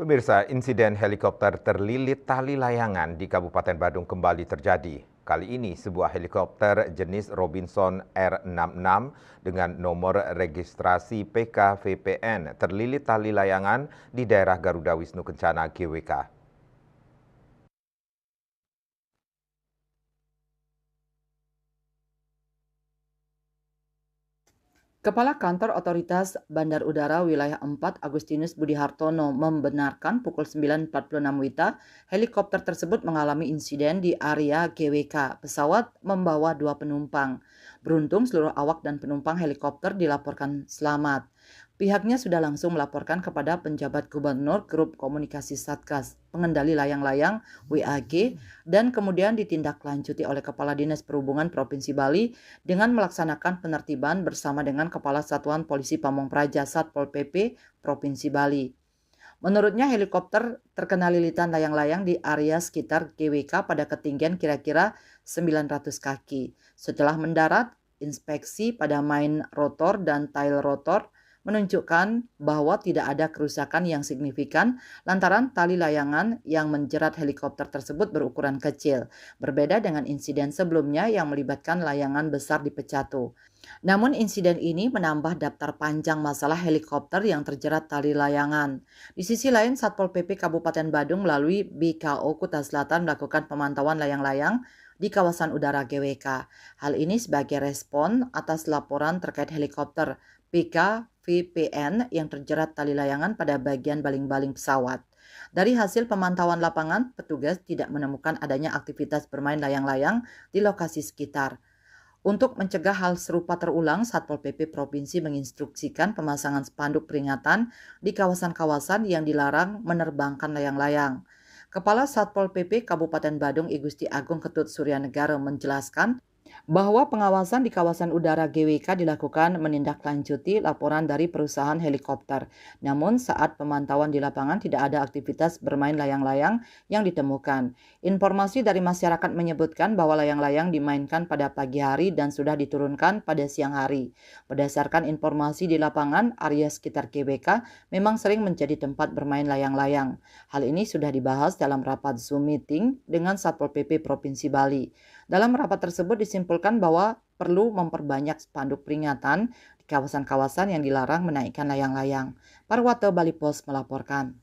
Pemirsa, insiden helikopter terlilit tali layangan di Kabupaten Badung kembali terjadi. Kali ini sebuah helikopter jenis Robinson R66 dengan nomor registrasi PKVPN terlilit tali layangan di daerah Garuda Wisnu Kencana GWK. Kepala Kantor Otoritas Bandar Udara Wilayah 4 Agustinus Budi Hartono membenarkan pukul 9.46 WITA helikopter tersebut mengalami insiden di area GWK. Pesawat membawa 2 penumpang. Beruntung seluruh awak dan penumpang helikopter dilaporkan selamat. Pihaknya sudah langsung melaporkan kepada penjabat gubernur Grup Komunikasi Satgas Pengendali Layang-Layang WAG dan kemudian ditindaklanjuti oleh Kepala Dinas Perhubungan Provinsi Bali dengan melaksanakan penertiban bersama dengan Kepala Satuan Polisi Pamong Praja Satpol PP Provinsi Bali. Menurutnya helikopter terkena lilitan layang-layang di area sekitar GWK pada ketinggian kira-kira 900 kaki. Setelah mendarat, inspeksi pada main rotor dan tail rotor menunjukkan bahwa tidak ada kerusakan yang signifikan lantaran tali layangan yang menjerat helikopter tersebut berukuran kecil, berbeda dengan insiden sebelumnya yang melibatkan layangan besar di Pecatu. Namun insiden ini menambah daftar panjang masalah helikopter yang terjerat tali layangan. Di sisi lain, Satpol PP Kabupaten Badung melalui BKO Kuta Selatan melakukan pemantauan layang-layang di kawasan udara GWK. Hal ini sebagai respon atas laporan terkait helikopter PKVPN yang terjerat tali layangan pada bagian baling-baling pesawat. Dari hasil pemantauan lapangan, petugas tidak menemukan adanya aktivitas bermain layang-layang di lokasi sekitar. Untuk mencegah hal serupa terulang, Satpol PP Provinsi menginstruksikan pemasangan spanduk peringatan di kawasan-kawasan yang dilarang menerbangkan layang-layang. Kepala Satpol PP Kabupaten Badung I Gusti Agung Ketut Suryanegara menjelaskan bahwa pengawasan di kawasan udara GWK dilakukan menindaklanjuti laporan dari perusahaan helikopter. Namun saat pemantauan di lapangan tidak ada aktivitas bermain layang-layang yang ditemukan. Informasi dari masyarakat menyebutkan bahwa layang-layang dimainkan pada pagi hari dan sudah diturunkan pada siang hari. Berdasarkan informasi di lapangan, area sekitar GWK memang sering menjadi tempat bermain layang-layang. Hal ini sudah dibahas dalam rapat Zoom meeting dengan Satpol PP Provinsi Bali. Dalam rapat tersebut disimpulkan bahwa perlu memperbanyak spanduk peringatan di kawasan-kawasan yang dilarang menaikkan layang-layang. Parwata Bali Pos melaporkan.